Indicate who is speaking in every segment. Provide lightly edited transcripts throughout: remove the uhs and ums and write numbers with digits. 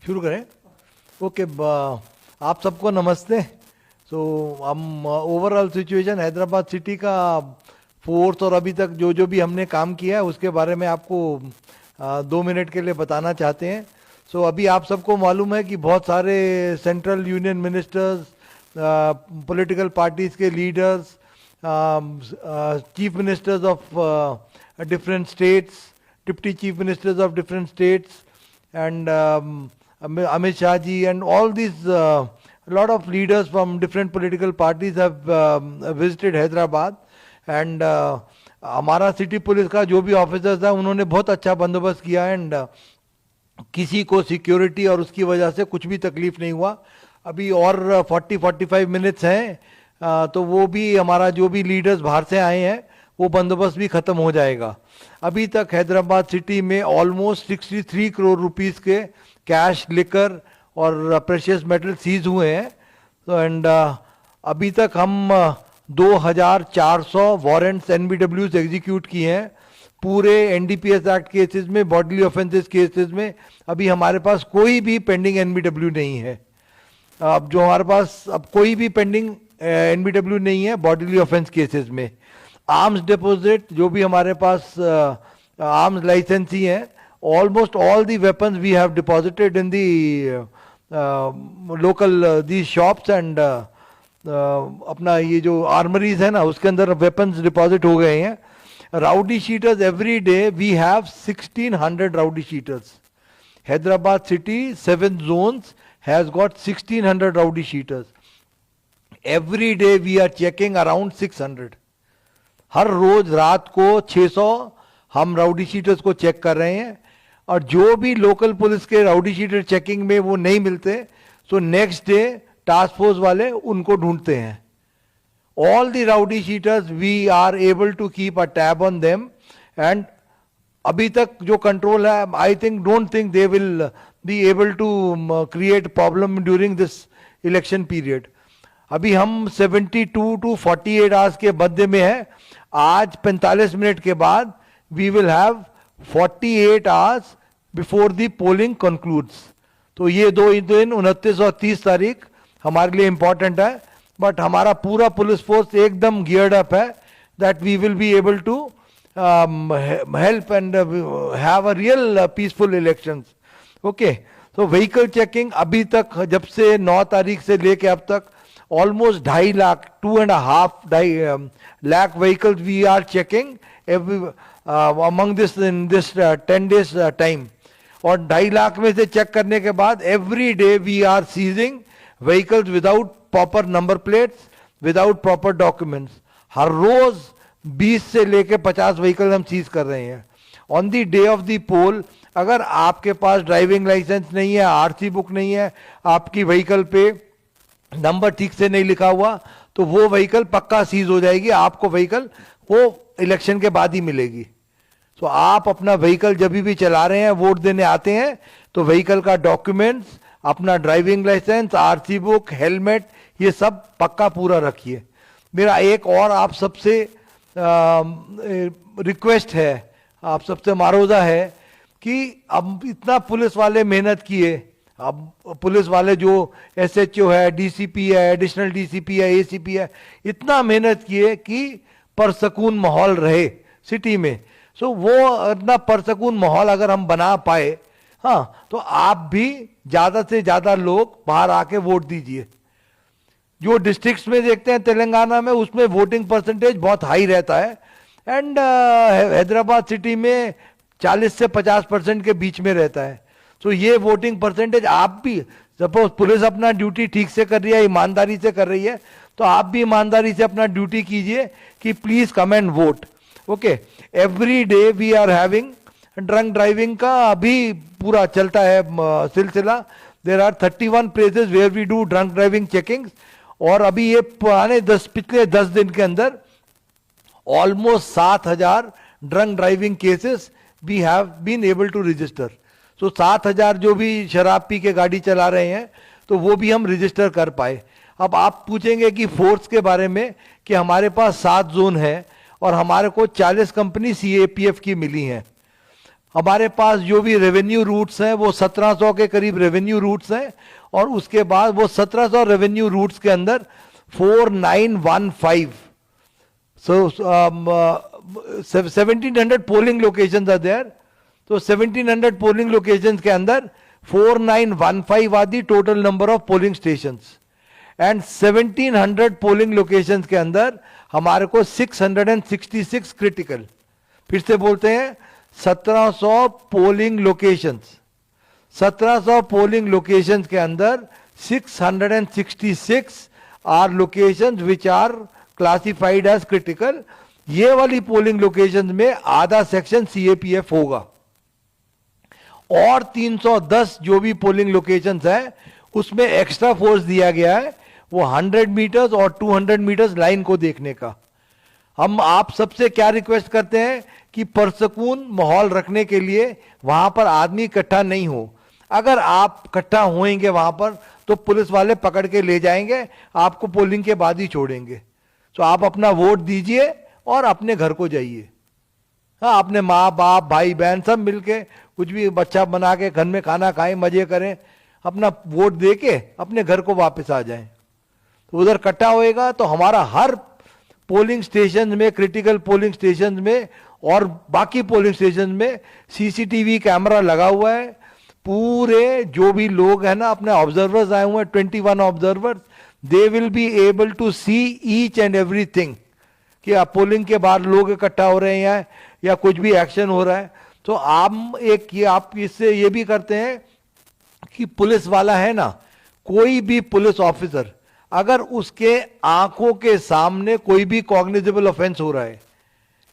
Speaker 1: शुरू करें। ओके, आप सबको नमस्ते। सो हम ओवरऑल सिचुएशन हैदराबाद सिटी का फोर्स और अभी तक जो जो भी हमने काम किया है उसके बारे में आपको 2 मिनट के लिए बताना चाहते हैं। सो अभी आप सबको मालूम है कि बहुत सारे central union ministers, political parties के leaders, chief ministers of different states, deputy chief ministers of different states and Amit Shah ji and all these lot of leaders from different political parties have visited Hyderabad and हमारा city police का जो भी officers है उन्होंने बहुत अच्छा बंदोबस्त किया एंड किसी को सिक्योरिटी और उसकी वजह से कुछ भी तकलीफ नहीं हुआ। अभी और 40-45 मिनट्स हैं तो वो भी हमारा जो भी लीडर्स बाहर से आए हैं वो बंदोबस्त भी खत्म हो जाएगा। अभी तक हैदराबाद सिटी में ऑलमोस्ट 63 करोड़ रुपीस के कैश, लिकर और प्रेशियस मेटल सीज हुए हैं। तो एंड अभी तक हम 2400 वारंट्स एनबीडब्ल्यूज एग्जीक्यूट किए हैं पूरे एनडीपीएस एक्ट केसेस में, बॉडीली ऑफेंसेस केसेस में। अभी हमारे पास कोई भी पेंडिंग एनबीडब्ल्यू नहीं है। अब जो हमारे पास अब कोई भी पेंडिंग एनबीडब्ल्यू नहीं है बॉडीली ऑफेंस केसेस में। आर्म्स डिपॉजिट जो भी हमारे पास आर्म्स लाइसेंस ही है, almost all the weapons we have deposited in the local the shops and अपना ये जो आर्मरीज है ना उसके अंदर वेपन्स डिपॉजिट हो गए हैं। Rowdy sheeters every day we have 1600 rowdy sheeters. Hyderabad city 7 zones has got 1600 rowdy sheeters. Every day we are checking around 600। हर रोज रात को 600 हम राउडी शीटर्स को चेक कर रहे हैं और जो भी लोकल पुलिस के राउडी शीटर चेकिंग में वो नहीं मिलते so next day task force वाले उनको ढूंढते हैं। All the rowdy sheeters we are able to keep a tab on them and अभी तक जो कंट्रोल है I think don't think they will be able to create problem during this election period. अभी हम 72 to 48 आवर्स के मध्य में है। आज 45 मिनट के बाद we will have 48 hours before the polling concludes. तो ये 2 दिन 29 और 30 तारीख हमारे लिए इंपॉर्टेंट है। बट हमारा पूरा पुलिस फोर्स एकदम गियर्ड अप है that we will be able to help and have a real peaceful elections. Okay, तो व्हीकल चेकिंग अभी तक जब से 9 तारीख से लेके अब तक almost 2.5 lakh, 2.5 lakh vehicles we are checking every among this in this 10 days time। और 2.5 लाख में से चेक करने के बाद every day we are seizing vehicles without proper number plates, without proper documents। हर रोज 20 से लेके 50 व्हीकल हम सीज कर रहे हैं। On the day of the poll अगर आपके पास ड्राइविंग लाइसेंस नहीं है, आरसी बुक नहीं है, आपकी व्हीकल पे नंबर ठीक से नहीं लिखा हुआ तो वो व्हीकल पक्का सीज हो जाएगी। आपको व्हीकल वो इलेक्शन के बाद ही मिलेगी। तो आप अपना व्हीकल जब भी चला रहे हैं, वोट देने आते हैं तो व्हीकल का डॉक्यूमेंट्स, अपना driving licence, RC book, helmet ये सब पक्का पूरा रखिए। मेरा एक और आप सबसे रिक्वेस्ट है, आप सबसे मारोजा है कि अब इतना पुलिस वाले मेहनत किए, अब पुलिस वाले जो एसएचओ है, डीसीपी है, एडिशनल डीसीपी है, एसीपी है, इतना मेहनत किए कि परसकून माहौल रहे सिटी में। सो वो इतना परसकून माहौल अगर हम बना पाए, हाँ, तो आप भी ज्यादा से ज्यादा लोग बाहर आके वोट दीजिए। जो डिस्ट्रिक्ट्स में देखते हैं तेलंगाना में उसमें वोटिंग परसेंटेज बहुत हाई रहता है एंड हैदराबाद सिटी में 40 से 50% के बीच में रहता है। तो ये वोटिंग परसेंटेज आप भी, सपोज पुलिस अपना ड्यूटी ठीक से कर रही है, ईमानदारी से कर रही है, तो आप भी ईमानदारी से अपना ड्यूटी कीजिए कि please come and vote. Okay, every day we are having drunk driving का अभी पूरा चलता है सिलसिला। There are 31 places where we do drunk driving checking और अभी ये पिछले 10 दिन के अंदर almost 7000 drunk driving cases we have been able to register. तो 7000 जो भी शराब पी के गाड़ी चला रहे हैं तो वो भी हम रजिस्टर कर पाए। अब आप पूछेंगे कि फोर्स के बारे में कि हमारे पास 7 जोन है और हमारे को 40 कंपनी सीएपीएफ की मिली हैं। हमारे पास जो भी रेवेन्यू रूट्स हैं वो 1700 के करीब रेवेन्यू रूट्स हैं, और उसके बाद वो 1700 रेवेन्यू रूट्स के अंदर 4915, so 1700 polling locations are there. तो 1700 पोलिंग लोकेशंस के अंदर 4915 are the total number of polling stations, and 1700 polling locations के अंदर हमारे को 666 क्रिटिकल, फिर से बोलते हैं 1700 पोलिंग लोकेशंस, 1700 पोलिंग लोकेशंस के अंदर 666 are locations which are classified as critical. ये वाली पोलिंग लोकेशंस में आधा सेक्शन सीएपीएफ होगा, और 310 जो भी पोलिंग लोकेशंस है उसमें एक्स्ट्रा फोर्स दिया गया है, वो 100 मीटर्स और 200 मीटर्स लाइन को देखने का. हम आप सबसे क्या रिक्वेस्ट करते हैं कि पुरसकून माहौल रखने के लिए वहां पर आदमी इकट्ठा नहीं हो. अगर आप इकट्ठा होएंगे वहां पर तो पुलिस वाले पकड़ के ले जाएंगे, आपको पोलिंग के बाद ही छोड़ेंगे. तो आप अपना वोट दीजिए और अपने घर को जाइए. हाँ, अपने माँ बाप भाई बहन सब मिलके कुछ भी बच्चा बना के घर में खाना खाएं, मजे करें, अपना वोट दे के अपने घर को वापस आ जाएं. तो उधर इकट्ठा होएगा तो हमारा हर पोलिंग स्टेशन में, क्रिटिकल पोलिंग स्टेशन में और बाकी पोलिंग स्टेशन में सीसीटीवी कैमरा लगा हुआ है. पूरे जो भी लोग हैं ना, अपने ऑब्जर्वर्स आए हुए हैं, 21 observers, they will be able to see each and everything कि आप पोलिंग के बाद लोग इकट्ठा हो रहे हैं या कुछ भी एक्शन हो रहा है. तो आप इससे ये भी करते हैं कि पुलिस वाला है ना, कोई भी पुलिस ऑफिसर अगर उसके आंखों के सामने कोई भी कॉग्निजेबल ऑफेंस हो रहा है,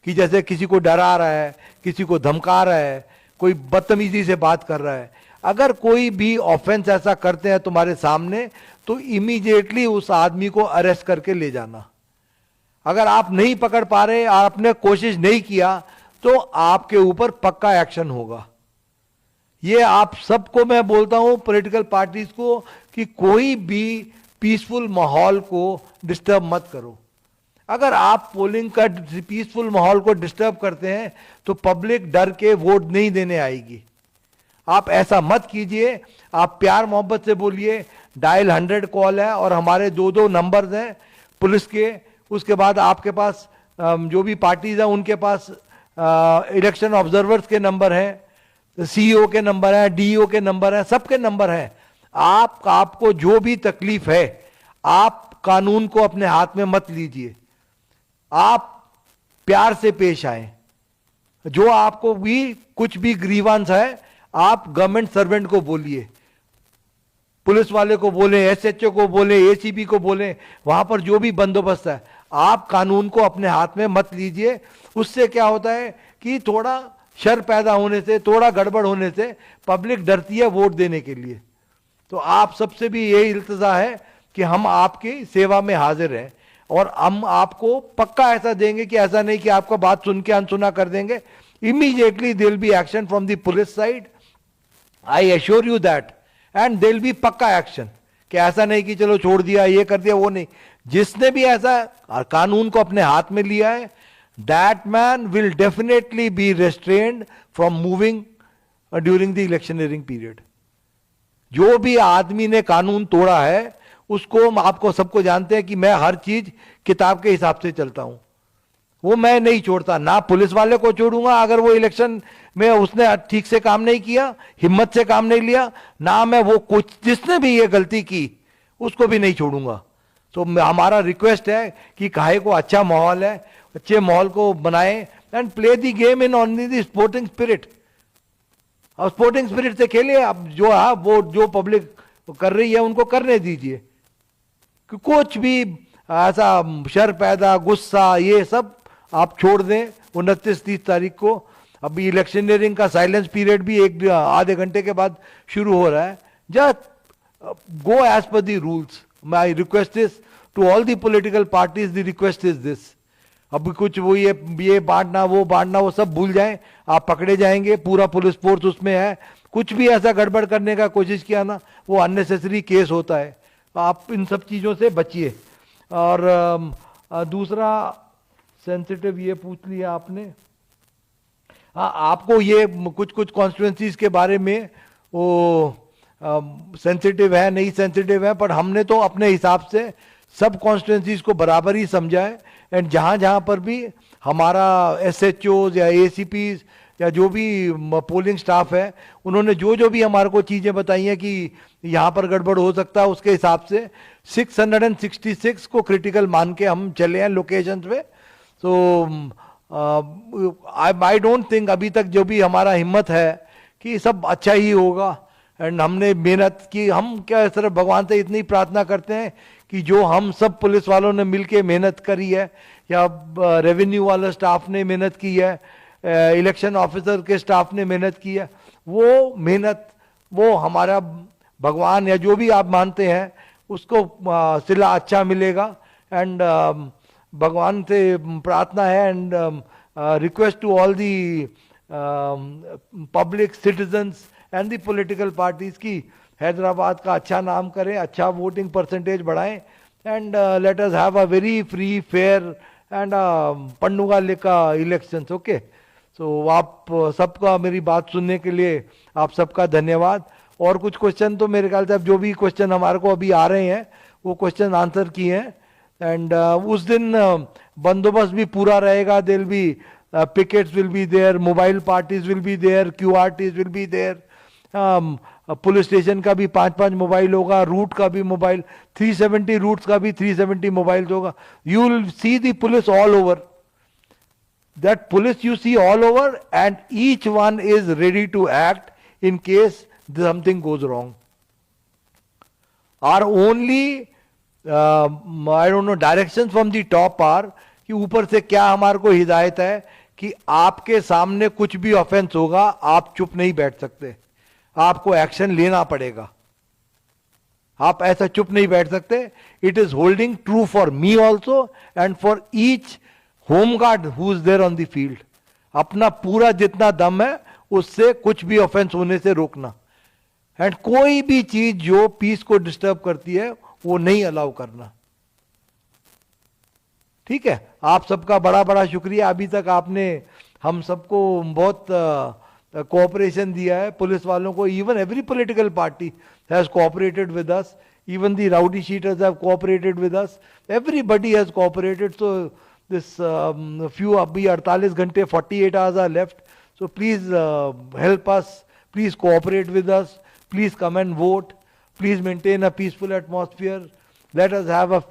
Speaker 1: कि जैसे किसी को डरा रहा है, किसी को धमका रहा है, कोई बदतमीजी से बात कर रहा है, अगर कोई भी ऑफेंस ऐसा करते हैं तुम्हारे सामने, तो इमीडिएटली उस आदमी को अरेस्ट करके ले जाना. अगर आप नहीं पकड़ पा रहे, आपने कोशिश नहीं किया, तो आपके ऊपर पक्का एक्शन होगा. ये आप सबको मैं बोलता हूं, पॉलिटिकल पार्टीज को, कि कोई भी पीसफुल माहौल को डिस्टर्ब मत करो. अगर आप पोलिंग का पीसफुल माहौल को डिस्टर्ब करते हैं तो पब्लिक डर के वोट नहीं देने आएगी. आप ऐसा मत कीजिए. आप प्यार मोहब्बत से बोलिए. डायल 100 कॉल है और हमारे 2 नंबर्स हैं पुलिस के. उसके बाद आपके पास जो भी पार्टीज हैं उनके पास इलेक्शन ऑब्जर्वर्स के नंबर हैं, सीईओ के नंबर हैं, डीईओ के नंबर हैं, सबके नंबर हैं. आपको जो भी तकलीफ है, आप कानून को अपने हाथ में मत लीजिए. आप प्यार से पेश आए. जो आपको भी कुछ भी ग्रीवांस है, आप गवर्नमेंट सर्वेंट को बोलिए, पुलिस वाले को बोले, एसएचओ को बोले, एसीपी को बोले, वहां पर जो भी बंदोबस्त है, आप कानून को अपने हाथ में मत लीजिए. उससे क्या होता है कि थोड़ा शर पैदा होने से, थोड़ा गड़बड़ होने से पब्लिक डरती है वोट देने के लिए. तो आप सबसे भी यही इल्तजा है कि हम आपकी सेवा में हाजिर हैं, और हम आपको पक्का ऐसा देंगे कि ऐसा नहीं कि आपका बात सुन के अनसुना कर देंगे. Immediately there will be action from the police side, I assure you that. And there will be पक्का एक्शन, कि ऐसा नहीं कि चलो छोड़ दिया, ये कर दिया, वो नहीं. जिसने भी ऐसा कानून को अपने हाथ में लिया है, that man will definitely be restrained from moving during the electioneering period. जो भी आदमी ने कानून तोड़ा है, उसको, आपको सबको जानते हैं कि मैं हर चीज किताब के हिसाब से चलता हूं. वो मैं नहीं छोड़ता. ना पुलिस वाले को छोड़ूंगा अगर वो इलेक्शन में उसने ठीक से काम नहीं किया, हिम्मत से काम नहीं लिया, ना मैं वो कुछ जिसने भी ये गलती की उसको भी नहीं छोड़ूंगा. तो हमारा रिक्वेस्ट है कि काहे को अच्छा माहौल है, अच्छे माहौल को बनाए and play the game in only the sporting spirit. और स्पोर्टिंग स्पिरिट से खेलिए. अब जो है वो जो पब्लिक कर रही है उनको करने दीजिए. कि कुछ भी ऐसा शर पैदा, गुस्सा, ये सब आप छोड़ दें. 29-30 तारीख को अभी इलेक्शनरिंग का साइलेंस पीरियड भी आधे घंटे के बाद शुरू हो रहा है. Just go as per the rules. My request is to all the political parties, the request is this. अभी कुछ वो ये बांटना वो सब भूल जाएं. आप पकड़े जाएंगे, पूरा पुलिस फोर्स उसमें है. कुछ भी ऐसा गड़बड़ करने का कोशिश किया ना, वो अननेसेसरी केस होता है. आप इन सब चीज़ों से बचिए. और दूसरा सेंसिटिव ये पूछ लिया आपने, हाँ, आपको ये कुछ कुछ कॉन्स्टिट्यूंसीज के बारे में वो सेंसिटिव है नहीं सेंसिटिव है, पर हमने तो अपने हिसाब से सब कॉन्स्टिट्यूंसीज को बराबर ही समझा है। एंड जहाँ जहाँ पर भी हमारा SHOs या ACPs या जो भी पोलिंग स्टाफ है, उन्होंने जो जो भी हमारे को चीज़ें बताई हैं कि यहाँ पर गड़बड़ हो सकता है, उसके हिसाब से 666 को क्रिटिकल मान के हम चले हैं लोकेशंस पे। सो आई डोंट थिंक अभी तक जो भी हमारा हिम्मत है कि सब अच्छा ही होगा। एंड हमने मेहनत की, हम क्या सिर्फ भगवान से इतनी प्रार्थना करते हैं कि जो हम सब पुलिस वालों ने मिलके मेहनत करी है, या रेवेन्यू वाला स्टाफ ने मेहनत की है, इलेक्शन ऑफिसर के स्टाफ ने मेहनत की है, वो मेहनत वो हमारा भगवान या जो भी आप मानते हैं उसको सिला अच्छा मिलेगा। एंड भगवान से प्रार्थना है and request to all the public citizens and the political parties की हैदराबाद का अच्छा नाम करें, अच्छा वोटिंग परसेंटेज बढ़ाएं, and let us have a very free fair and पंडुगा लेका इलेक्शंस। ओके, सो आप सबका मेरी बात सुनने के लिए आप सबका धन्यवाद। और कुछ क्वेश्चन तो मेरे ख्याल से अब जो भी क्वेश्चन हमारे को अभी आ रहे हैं वो क्वेश्चन आंसर किए हैं। एंड उस दिन बंदोबस्त भी पूरा रहेगा, there be pickets will be there, mobile parties will be there, QRTs will be there, police station का भी 5-5 मोबाइल होगा, रूट का भी मोबाइल, 370 रूट्स का भी 370 मोबाइल होगा। You will see the police all over, that police you see all over, and each one is ready to act in case something goes wrong. Our only I don't know directions from the top are कि ऊपर से क्या हमारे को हिदायत है कि आपके सामने कुछ भी ऑफेंस होगा, आप चुप नहीं बैठ सकते, आपको एक्शन लेना पड़ेगा, आप ऐसा चुप नहीं बैठ सकते। It is holding true for me also and for each home guard who is there on the field. अपना पूरा जितना दम है उससे कुछ भी ऑफेंस होने से रोकना, एंड कोई भी चीज जो पीस को डिस्टर्ब करती है वो नहीं अलाउ करना। ठीक है, आप सबका बड़ा बड़ा शुक्रिया। अभी तक आपने हम सबको बहुत कोऑपरेशन दिया है, पुलिस वालों को। Even every political party has cooperated with us, even the rowdy sheeters have cooperated with us, everybody has cooperated. So this few abhi 48 घंटे 48 hours are left, so please help us, please cooperate with us, please come and vote, please maintain a peaceful atmosphere, let us have a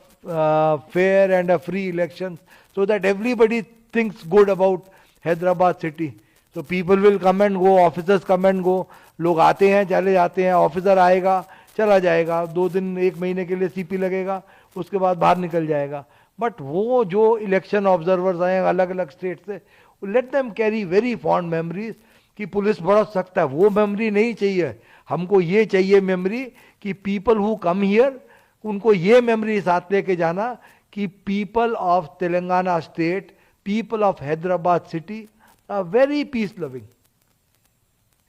Speaker 1: fair and a free election so that everybody thinks good about Hyderabad city. So people will come and go, officers come and go, लोग आते हैं चले जाते हैं, officer आएगा चला जाएगा, 2 दिन 1 महीने के लिए CP लगेगा, उसके बाद बाहर निकल जाएगा। बट वो जो इलेक्शन ऑब्जर्वर्स आए अलग अलग स्टेट से, let them carry very fond memories कि पुलिस बड़ा सख्त है, वो मेमोरी नहीं चाहिए हमको। ये चाहिए मेमोरी कि पीपल हु कम हियर, उनको ये मेमोरी साथ लेके जाना कि people of Telangana state, people of Hyderabad city are very peace loving.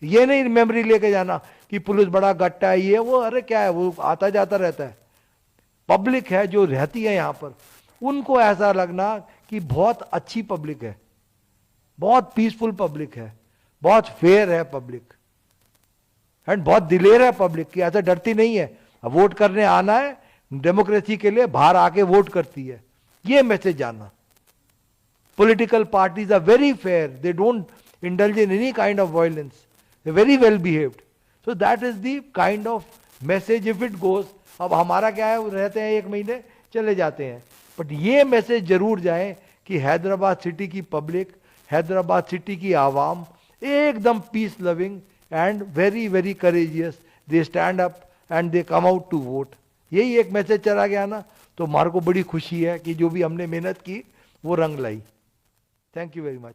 Speaker 1: ये नहीं मेमोरी लेके जाना कि पुलिस बड़ा गट्टा है, ये वो, अरे क्या है, वो आता जाता रहता है। पब्लिक है जो रहती है यहाँ पर, उनको ऐसा लगना कि बहुत अच्छी पब्लिक है, बहुत पीसफुल पब्लिक है, बहुत फेयर है पब्लिक, एंड बहुत दिलेर है पब्लिक की, ऐसा डरती नहीं है। वोट करने आना है डेमोक्रेसी के लिए, बाहर आके वोट करती है, ये मैसेज आना। Political parties are very fair, they don't indulge in any kind of violence, they very well behaved. So that is the kind of message if it goes. अब हमारा क्या है, रहते हैं 1 महीने चले जाते हैं, बट ये मैसेज जरूर जाए कि हैदराबाद सिटी की पब्लिक, हैदराबाद सिटी की आवाम एकदम peace loving and very very courageous, they stand up and they come out to vote. यही एक मैसेज चला गया ना, तो हमारे को बड़ी खुशी है कि जो भी हमने मेहनत की वो रंग लाई। Thank you very much.